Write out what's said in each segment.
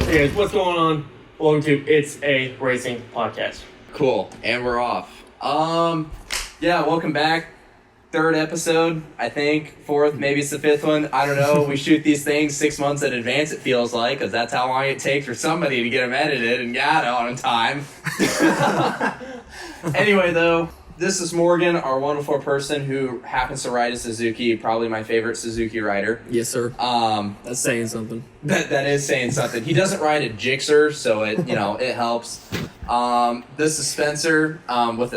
Hey guys, what's going on? Welcome to It's a Racing Podcast. Cool, and we're off. Welcome back. Third episode, I think. Fourth, maybe it's the fifth one. I don't know. We shoot these things 6 months in advance, it feels like, because that's how long it takes for somebody to get them edited and got it on time. Anyway, though, this is Morgan, our wonderful person who happens to ride a Suzuki, probably my favorite Suzuki rider. Yes, sir. That's saying something. That is saying something. He doesn't ride a Gixxer, so it it helps. This is Spenser,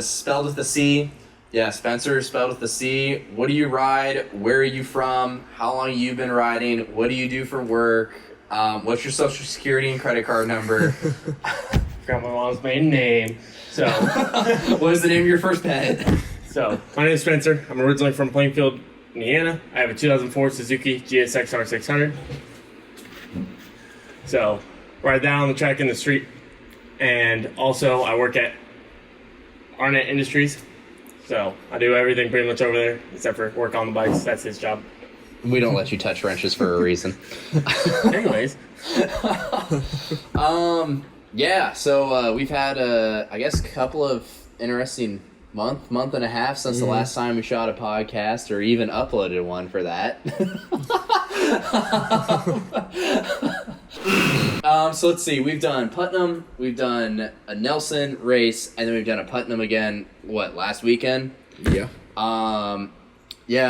spelled with a C. Yeah, Spenser, spelled with a C. What do you ride? Where are you from? How long have you been riding? What do you do for work? What's your social security and credit card number? Forgot my mom's maiden name. So, what is the name of your first pet? So, my name is Spenser. I'm originally from Plainfield, Indiana. I have a 2004 Suzuki GSX R600. So, ride that on the track in the street. And also, I work at Arnett Industries. So, I do everything pretty much over there, except for work on the bikes. That's his job. We don't let you touch wrenches for a reason. Anyways. So we've had, I guess, a couple of interesting month and a half since the last time we shot a podcast or even uploaded one for that. So let's see. We've done Putnam, we've done a Nelson race, and then we've done a Putnam again, last weekend? Yeah.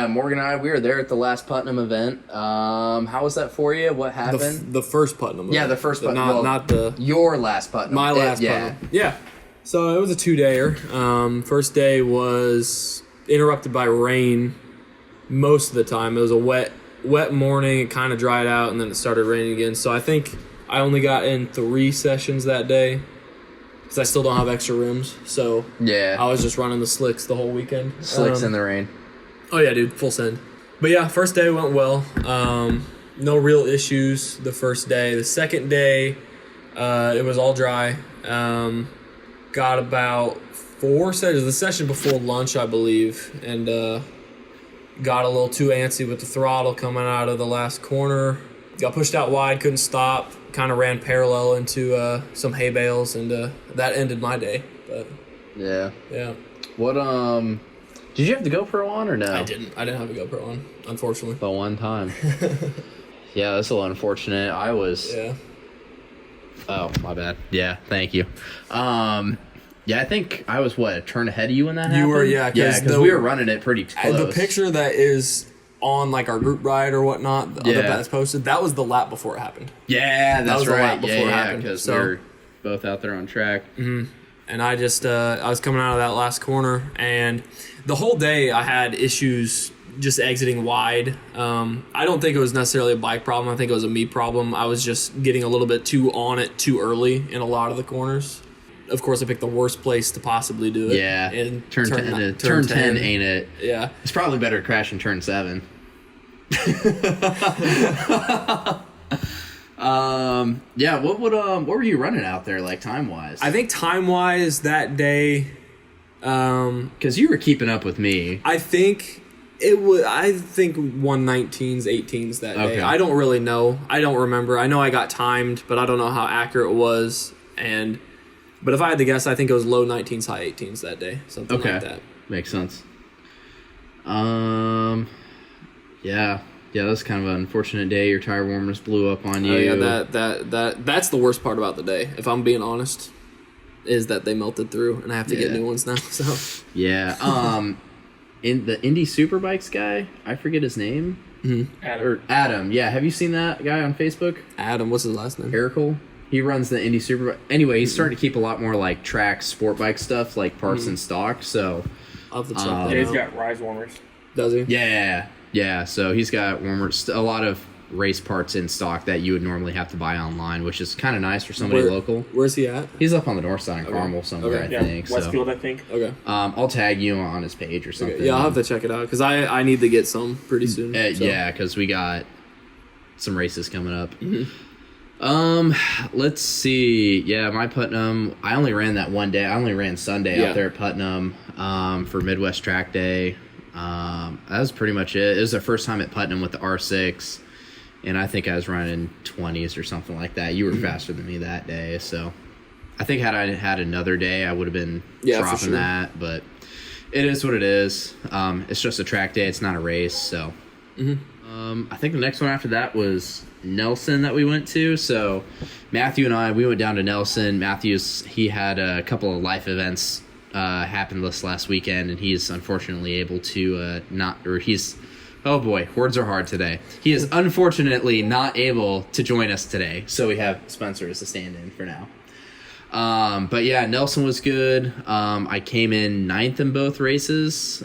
Morgan and I, we were there at the last Putnam event. How was that for you? What happened? The first Putnam event. Yeah, the first Putnam. Not the... Your last Putnam. My last Putnam. Yeah. So it was a 2-dayer. First day was interrupted by rain most of the time. It was a wet morning. It kind of dried out, and then it started raining again. So I think I only got in 3 sessions that day because I still don't have extra rims. So yeah, I was just running the slicks the whole weekend. Slicks in the rain. Oh, yeah, dude, full send. But, yeah, first day went well. No real issues the first day. The second day, it was all dry. Got about 4 sessions. The session before lunch, I believe, and got a little too antsy with the throttle coming out of the last corner. Got pushed out wide, couldn't stop. Kind of ran parallel into some hay bales, and that ended my day. But yeah. What, did you have the GoPro on or no? I didn't have a GoPro on, unfortunately. The one time. Yeah, that's a little unfortunate. I was... Yeah. Oh, my bad. Yeah, thank you. I think I was, a turn ahead of you when that happened? You were, yeah. Because we were running it pretty close. The picture that is on, our group ride or whatnot, that's posted, that was the lap before it happened. Yeah, that's right. The lap before it happened. Because we were both out there on track. Mm-hmm. And I just, I was coming out of that last corner, and the whole day I had issues just exiting wide. I don't think it was necessarily a bike problem. I think it was a me problem. I was just getting a little bit too on it too early in a lot of the corners. Of course, I picked the worst place to possibly do it. Yeah, in turn 10, ain't it? Yeah. It's probably better to crash in turn 7. What were you running out there, time-wise? I think time-wise that day... Because you were keeping up with me. I think 119s, 18s that day. Okay. I don't really know. I don't remember. I know I got timed, but I don't know how accurate it was. But if I had to guess, I think it was low 19s, high 18s that day. Something like that. Makes sense. Yeah, that's kind of an unfortunate day. Your tire warmers blew up on you. Yeah, that's the worst part about the day, if I'm being honest, is that they melted through, and I have to get new ones now. So yeah, in the Indy Superbikes guy, I forget his name. Mm-hmm. Adam. Yeah, have you seen that guy on Facebook? Adam, what's his last name? Erical. He runs the Indy Superbike. Anyway, he's starting to keep a lot more track sport bike stuff, parts and stock. So I'll have to check that out. He's got rise warmers. Does he? Yeah. So he's got warmers, a lot of race parts in stock that you would normally have to buy online, which is kind of nice for somebody local. Where's he at? He's up on the north side in Carmel somewhere, I think. Westfield, I think. Okay. I'll tag you on his page or something. Okay. Yeah, I'll have to check it out because I need to get some pretty soon. Yeah, because we got some races coming up. Mm-hmm. Let's see. Yeah, my Putnam, I only ran that one day. I only ran Sunday out there at Putnam for Midwest Track Day. That was pretty much it. It was our first time at Putnam with the R6. and I think I was running 20s or something like that. You were faster than me that day, so I think had I had another day, I would have been dropping that. But it is what it is. It's just a track day. It's not a race, so. I think the next one after that was Nelson that we went to. So Matthew and I, we went down to Nelson. He had a couple of life events happen this last weekend, and he's unfortunately able to oh boy, words are hard today. He is unfortunately not able to join us today, so we have Spenser as a stand-in for now. But yeah, Nelson was good. I came in 9th in both races.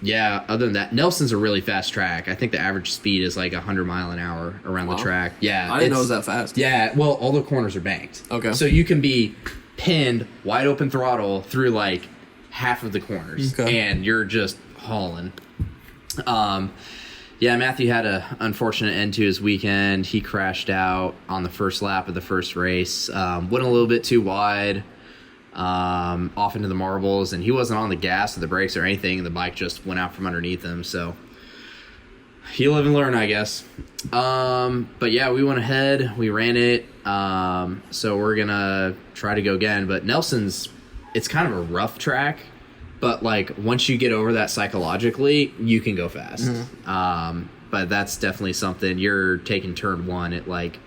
Yeah, other than that, Nelson's a really fast track. I think the average speed is like 100 mile an hour around the track. Yeah. I didn't know it was that fast. Yeah, well, all the corners are banked. Okay. So you can be pinned, wide open throttle through like half of the corners. Okay. And you're just hauling. Yeah, Matthew had a unfortunate end to his weekend. He crashed out on the first lap of the first race. Went a little bit too wide. Off into the marbles, and he wasn't on the gas or the brakes or anything, and the bike just went out from underneath him, so he live and learn, I guess. But yeah, we went ahead, we ran it, so we're gonna try to go again. But Nelson's, it's kind of a rough track, but like once you get over that psychologically, you can go fast. But that's definitely something. You're taking turn 1 at like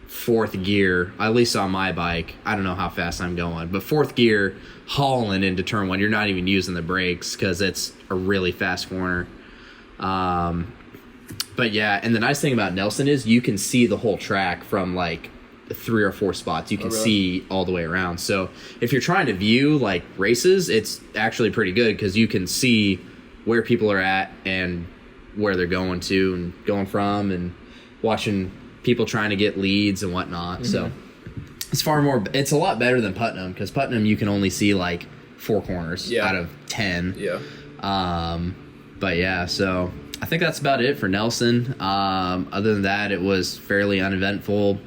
4th gear, at least on my bike. I don't know how fast I'm going, but 4th gear, hauling into turn 1. You're not even using the brakes because it's a really fast corner. But yeah, and the nice thing about Nelson is you can see the whole track from like 3 or 4 spots. You can see all the way around. So if you're trying to view like races, it's actually pretty good because you can see where people are at and where they're going to and going from, and watching people trying to get leads and whatnot. So it's a lot better than Putnam, because Putnam you can only see like 4 corners out of 10. But yeah, so I think that's about it for Nelson. Other than that, it was fairly uneventful.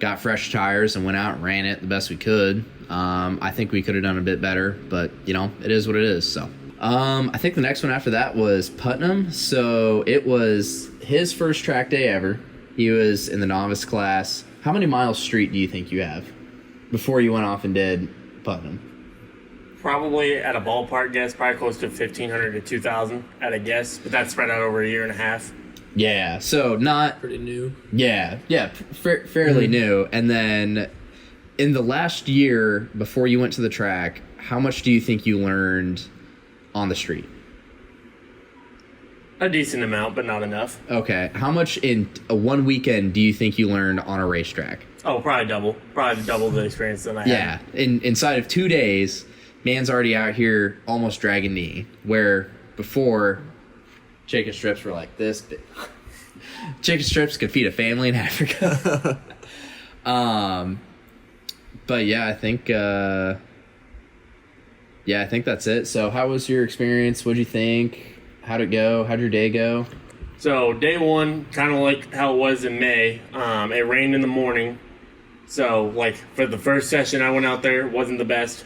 Got fresh tires and went out and ran it the best we could. I think we could have done a bit better, but it is what it is. So I think the next one after that was Putnam. So it was his first track day ever. He was in the novice class. How many miles street do you think you have before you went off and did Putnam? Probably at a ballpark guess, probably close to 1,500 to 2,000 at a guess, but that's spread out over a year and a half. Yeah, so not... Pretty new. Yeah, fairly new. And then in the last year before you went to the track, how much do you think you learned on the street? A decent amount, but not enough. Okay. How much in one weekend do you think you learned on a racetrack? Oh, probably double. Probably double the experience than I had. Yeah. Inside of 2 days, man's already out here almost dragging knee. Where before, chicken strips were like this big. Chicken strips could feed a family in Africa. But yeah, I think that's it. So how was your experience? What'd you think? How'd it go? How'd your day go? So day 1, kind of like how it was in May. It rained in the morning. So like for the first session I went out there, it wasn't the best.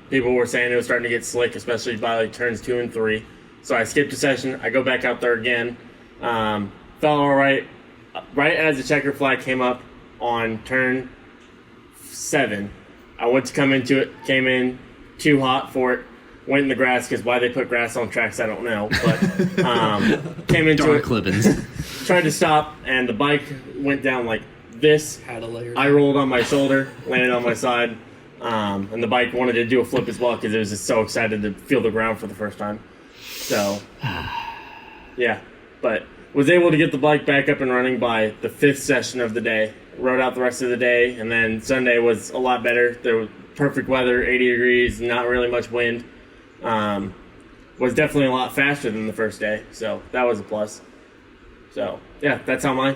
People were saying it was starting to get slick, especially by like turns 2 and 3. So I skipped a session. I go back out there again. Felt all right. Right as the checker flag came up on turn 7, I went to come into it, came in too hot for it. Went in the grass, because why they put grass on tracks, I don't know. But came into Darn it, clippings. tried to stop, and the bike went down like this. Had a layer. I rolled on my shoulder, landed on my side, and the bike wanted to do a flip as well because it was just so excited to feel the ground for the first time. So, yeah. But was able to get the bike back up and running by the 5th session of the day. Rode out the rest of the day, and then Sunday was a lot better. There was perfect weather, 80 degrees, not really much wind. Was definitely a lot faster than the first day, so that was a plus. So yeah, that's how my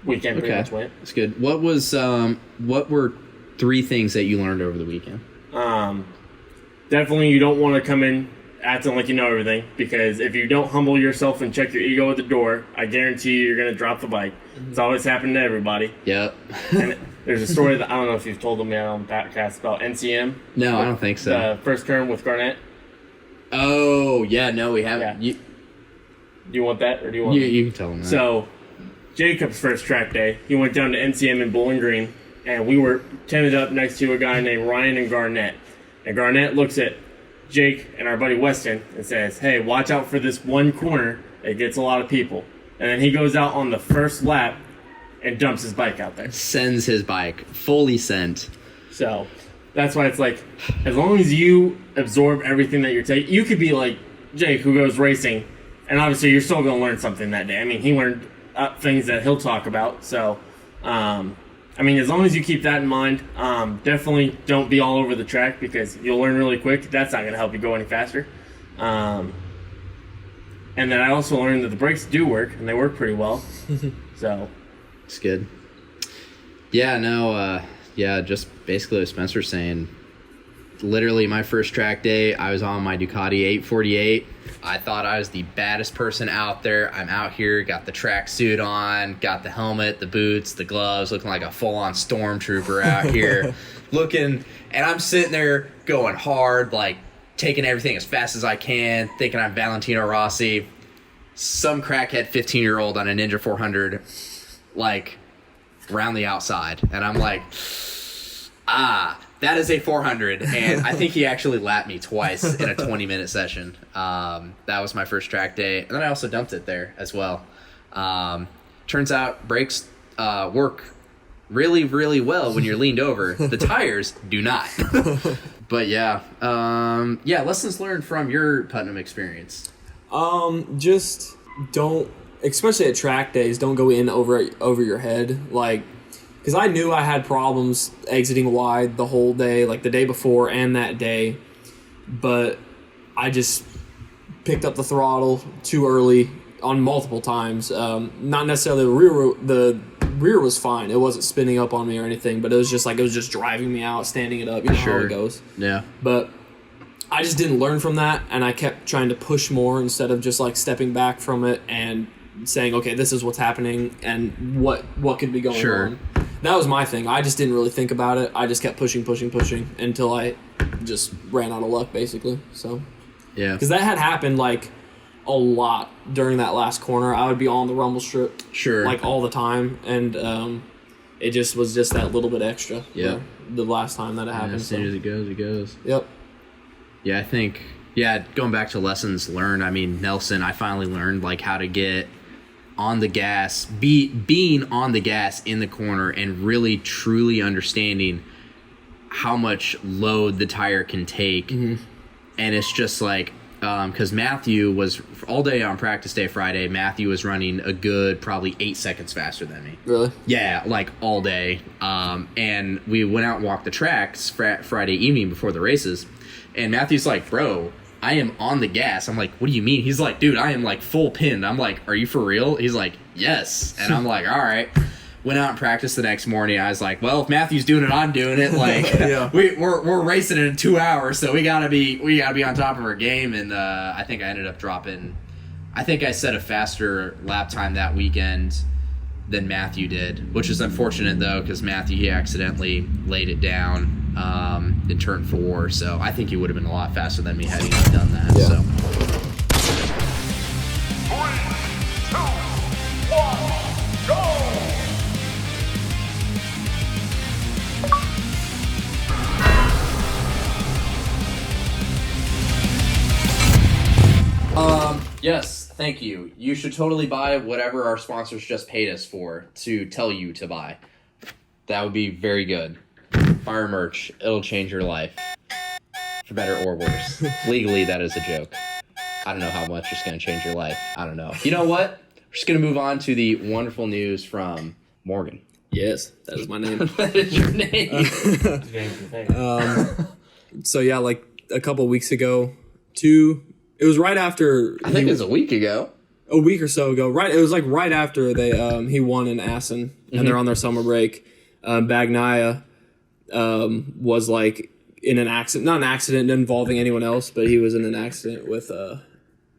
weekend pretty much went. That's good. What were 3 things that you learned over the weekend? Definitely you don't want to come in acting like you know everything, because if you don't humble yourself and check your ego at the door, I guarantee you're going to drop the bike. It's always happened to everybody. Yep. And there's a story that I don't know if you've told them yet on the podcast about NCM. No, I don't think so. The first term with Arnett. Oh, yeah, no, we haven't. Yeah. Do you want that, or do you want? You can tell them that. So, Jacob's first track day, he went down to NCM in Bowling Green, and we were tended up next to a guy named Ryan and Garnett. And Garnett looks at Jake and our buddy Weston and says, "Hey, watch out for this one corner. It gets a lot of people." And then he goes out on the first lap and dumps his bike out there. Sends his bike, fully sent. So that's why it's like, as long as you absorb everything that you're taking, you could be like Jake, who goes racing, and obviously you're still going to learn something that day. I mean, he learned things that he'll talk about. So, I mean, as long as you keep that in mind, definitely don't be all over the track because you'll learn really quick. That's not going to help you go any faster. And then I also learned that the brakes do work, and they work pretty well. So it's good. Yeah, no, just basically what Spencer's saying. Literally, my first track day, I was on my Ducati 848. I thought I was the baddest person out there. I'm out here, got the track suit on, got the helmet, the boots, the gloves, looking like a full-on stormtrooper out here. And I'm sitting there going hard, like, taking everything as fast as I can, thinking I'm Valentino Rossi. Some crackhead 15-year-old on a Ninja 400, like, around the outside. And I'm like, that is a 400. And I think he actually lapped me twice in a 20-minute session. That was my first track day. And then I also dumped it there as well. Turns out brakes work really, really well when you're leaned over. The tires do not. But yeah, lessons learned from your Putnam experience. Just don't, especially at track days, don't go in over your head. Like, because I knew I had problems exiting wide the whole day, like the day before and that day. But I just picked up the throttle too early on multiple times. Not necessarily the rear was fine. It wasn't spinning up on me or anything, but it was just driving me out, standing it up. You know how it goes. Yeah. But I just didn't learn from that, and I kept trying to push more instead of just like stepping back from it and saying, okay, this is what's happening and what could be going on. That was my thing. I just didn't really think about it. I just kept pushing until I just ran out of luck, basically. So yeah, because that had happened like a lot during that last corner. I would be on the rumble strip, like all the time, and it just was just that little bit extra. Yeah, the last time that it happened. As soon as it goes, it goes. Yep. Yeah, I think. Yeah, going back to lessons learned. I mean, Nelson, I finally learned like how to get on the gas, being on the gas in the corner, and really truly understanding how much load the tire can take. Mm-hmm. And it's just like, because Matthew was all day on practice day Friday, Matthew was running a good probably 8 seconds faster than me. Really? Yeah, like all day. And we went out and walked the tracks Friday evening before the races, and Matthew's like, bro, I am on the gas. I'm like, what do you mean? He's like, dude, I am like full pinned. I'm like, are you for real? He's like, yes. And I'm like, all right. Went out and practiced the next morning. I was like, well, if Matthew's doing it, I'm doing it. Like, we're racing in 2 hours, so we gotta be on top of our game. And I think I ended up dropping. I think I set a faster lap time that weekend than Matthew did, which is unfortunate though, because Matthew, he accidentally laid it down in turn 4. So I think he would have been a lot faster than me had he not done that. Yeah. So. 3, 2, 1, go! Yes, thank you. You should totally buy whatever our sponsors just paid us for to tell you to buy. That would be very good. Buy our merch. It'll change your life. For better or worse. Legally, that is a joke. I don't know how much it's going to change your life. I don't know. You know what? We're just going to move on to the wonderful news from Morgan. Yes, that is my name. That is your name. So yeah, like a couple weeks ago, it was right after. I think it was a week ago. A week or so ago, right? It was like right after he won in Assen, and they're on their summer break. Bagnaia was like in an accident, not an accident involving anyone else, but he was in an accident with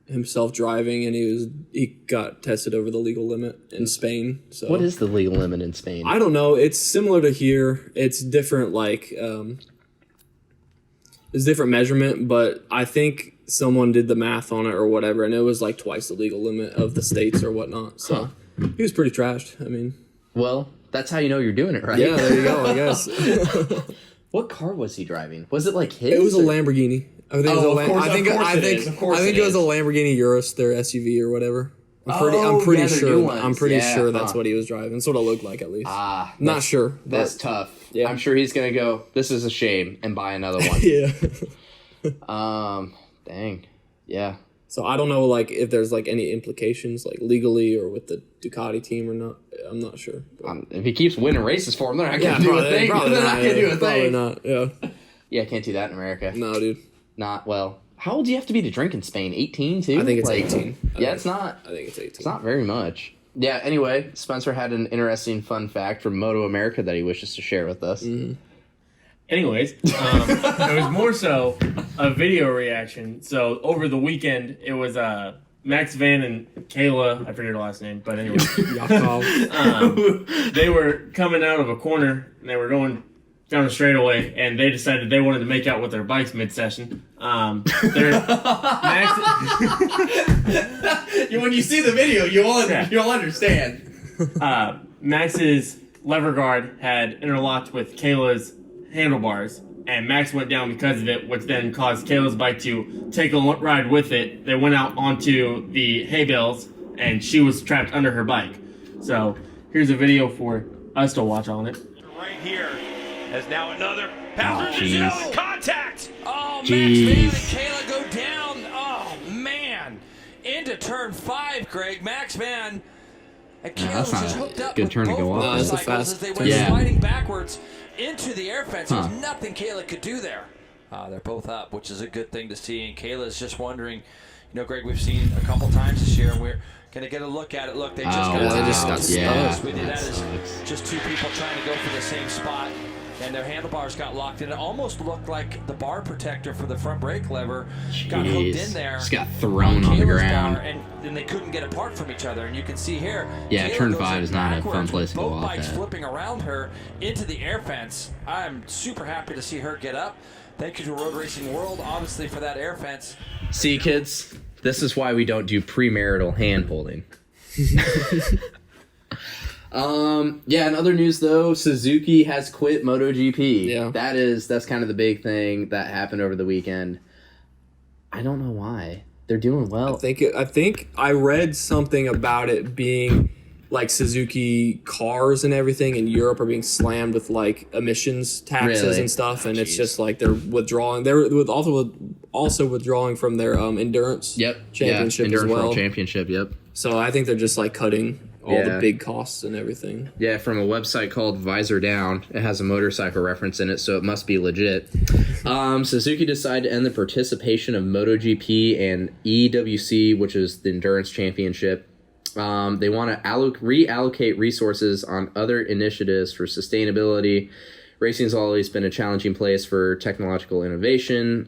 himself driving, and he got tested over the legal limit in Spain. So what is the legal limit in Spain? I don't know. It's similar to here. It's different. Like It's different measurement, but I think someone did the math on it or whatever, and it was like twice the legal limit of the states or whatnot. So he was pretty trashed. I mean, Well, that's how you know you're doing it right. yeah, there you go. I guess What car was he driving? Was it like his? it was a or- Lamborghini. I think it was Oh, a of Lam- course- I think of course I it think is. Of course I think it it was a is. Lamborghini Urus, their SUV or whatever. I'm pretty Oh, I'm pretty yeah, they're new sure. ones. I'm pretty Yeah, sure that's huh. what he was driving. That's what it looked like, at least. Ah, Not sure. That's but- tough. Yeah. I'm sure he's gonna go. This is a shame, and buy another one. yeah. Dang. Yeah. So I don't know, like, if there's like any implications, like legally or with the Ducati team or not. I'm not sure. If he keeps winning races for him, they're not gonna Yeah, do probably, a thing. probably They're not. not gonna do a Probably thing. not. Yeah. Yeah, can't do that in America. No, dude. Not well. How old do you have to be to drink in Spain? 18 too? I think it's Like, 18. Yeah, it's not. I think it's 18. It's not very much. Yeah. Anyway, Spencer had an interesting fun fact from Moto America that he wishes to share with us. Anyways, it was more so a video reaction. So over the weekend, it was Max Van and Kayla. I forget her last name, but anyway, Yakov. they were coming out of a corner and they were going down a straightaway, and they decided they wanted to make out with their bikes mid-session. Max, When you see the video, you'll understand. Max's lever guard had interlocked with Kayla's handlebars, and Max went down because of it, which then caused Kayla's bike to take a ride with it. They went out onto the hay bales, and she was trapped under her bike. So here's a video for us to watch on it. Right here, as now another passenger jeez. zone contact. Oh, Jeez. Max Van and Kayla go down. Oh, man. Into turn 5, Greg. Max Van and Kayla that's was not just a hooked up good with turn to both go off. No, it's a motorcycles fast as they turn. went Yeah. sliding backwards into the air fence. There Huh. was nothing Kayla could do there. They're both up, which is a good thing to see. And Kayla's just wondering, Greg, we've seen a couple times this year, and we're going to get a look at it. Look, they just Oh, got yeah, they down. just got To be stuck. honest with you, That that is sucks. just two people trying to go for the same spot. And their handlebars got locked in. It almost looked like the bar protector for the front brake lever got hooked Jeez. in there. Just got thrown on the Kayla's ground. bar, and then they couldn't get apart from each other. And you can see here. Yeah, Kayla turn goes 5 in is not a fun backwards place to with go both off bikes at. flipping around her into the air fence. I'm super happy to see her get up. Thank you to Road Racing World, obviously, for that air fence. See, kids, this is why we don't do premarital hand holding. Yeah, in other news though, Suzuki has quit MotoGP. Yeah. That's kind of the big thing that happened over the weekend. I don't know why. They're doing well. I think I read something about it being like Suzuki cars and everything in Europe are being slammed with like emissions taxes Really? and stuff, and it's Jeez. just like they're withdrawing. They're also withdrawing from their endurance championship Endurance as well. World Championship, yep. So I think they're just like cutting all Yeah. the big costs and everything. Yeah, from a website called Visor Down. It has a motorcycle reference in it, so it must be legit. Suzuki decided to end the participation of MotoGP and EWC, which is the Endurance Championship. They want to reallocate resources on other initiatives for sustainability. Racing has always been a challenging place for technological innovation.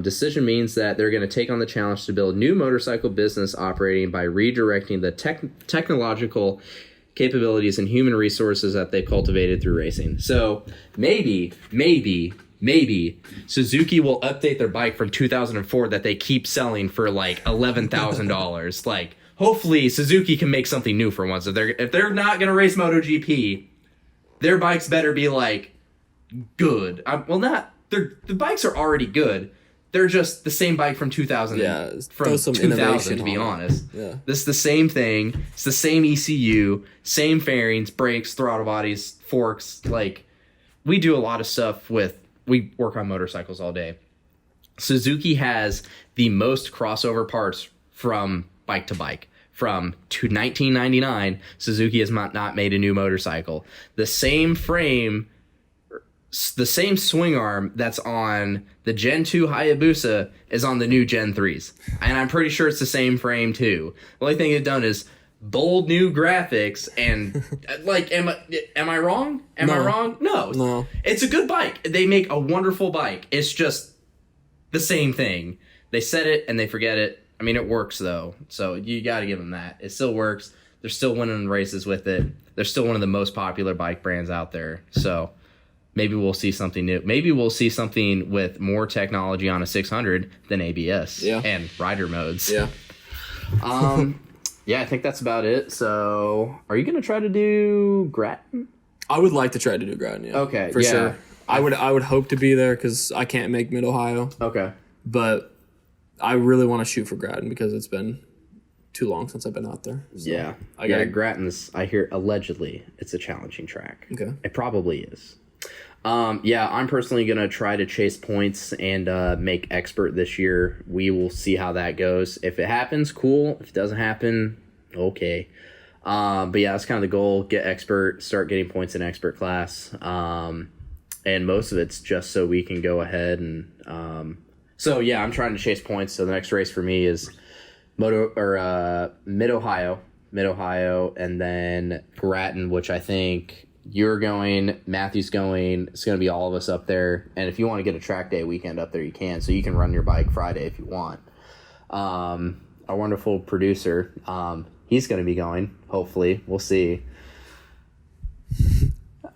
Decision means that they're going to take on the challenge to build new motorcycle business operating by redirecting the technological capabilities and human resources that they cultivated through racing. So maybe Suzuki will update their bike from 2004 that they keep selling for like $11,000. Like, hopefully Suzuki can make something new for once. If they're not going to race MotoGP, their bikes better be like good. The bikes are already good. They're just the same bike from 2000. Yeah, from throw some 2000 innovation to be on it. honest. Yeah. This is the same thing. It's the same ECU, same fairings, brakes, throttle bodies, forks. Like, we do a lot of stuff we work on motorcycles all day. Suzuki has the most crossover parts from bike to bike. From 1999, Suzuki has not made a new motorcycle. The same frame, the same swing arm that's on the Gen 2 Hayabusa is on the new Gen 3s. And I'm pretty sure it's the same frame too. The only thing they've done is bold new graphics and like, am I wrong? Am I No. wrong? No. It's a good bike. They make a wonderful bike. It's just the same thing. They said it and they forget it. I mean, it works though. So you got to give them that. It still works. They're still winning races with it. They're still one of the most popular bike brands out there. So maybe we'll see something new. Maybe we'll see something with more technology on a 600 than ABS and rider modes. Yeah. Yeah, I think that's about it. So, are you going to try to do Grattan? I would like to try to do Grattan, yeah. Okay, for yeah. sure. I would hope to be there because I can't make Mid-Ohio. Okay. But I really want to shoot for Grattan because it's been too long since I've been out there. So Yeah. Grattan's, I hear, allegedly, it's a challenging track. Okay. It probably is. Yeah, I'm personally going to try to chase points and make expert this year. We will see how that goes. If it happens, cool. If it doesn't happen, okay. But yeah, that's kind of the goal. Get expert, start getting points in expert class. And most of it's just so we can go ahead and... so yeah, I'm trying to chase points. So the next race for me is Mid-Ohio, and then Grattan, which I think... You're going, Matthew's going, it's going to be all of us up there. And if you want to get a track day weekend up there, you can. So you can run your bike Friday if you want. Our wonderful producer, he's going to be going, hopefully. We'll see.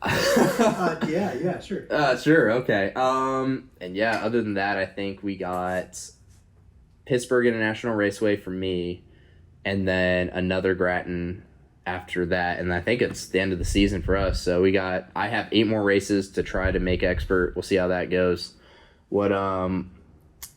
Yeah, sure. Sure, okay. And yeah, other than that, I think we got Pittsburgh International Raceway for me, and then another Grattan after that, and I think it's the end of the season for us. So I have 8 more races to try to make expert. We'll see how that goes. What are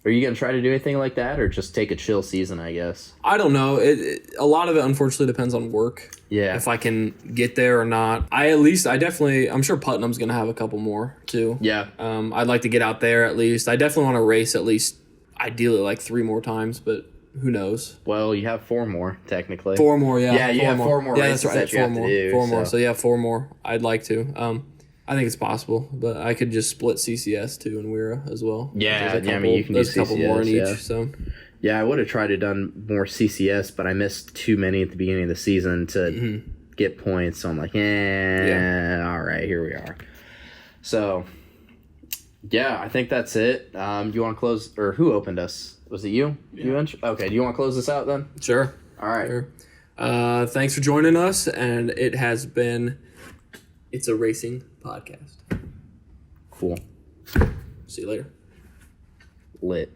you gonna try to do anything like that, or just take a chill season, I guess? I don't know. A lot of it unfortunately depends on work. Yeah. If I can get there or not. I'm sure Putnam's gonna have a couple more too. Yeah. I'd like to get out there at least. I definitely want to race at least ideally like 3 more times, but who knows? Well, you have 4 more technically. 4 more, yeah. Yeah, you have 4 more races that's right. that you have to do. 4 more. So yeah, 4 more. I'd like to. I think it's possible, but I could just split CCS too and Wira as well. Yeah, There's a I mean, you can do there's a couple more in CCS, each. So yeah, I would have tried to done more CCS, but I missed too many at the beginning of the season to get points. So I'm like, all right, here we are. So yeah, I think that's it. Do you want to close, or who opened us? Was it you? Yeah. Okay, do you want to close this out then? sure. All right. Sure. Thanks for joining us, and it has been. It's a racing podcast. Cool. See you later. Lit.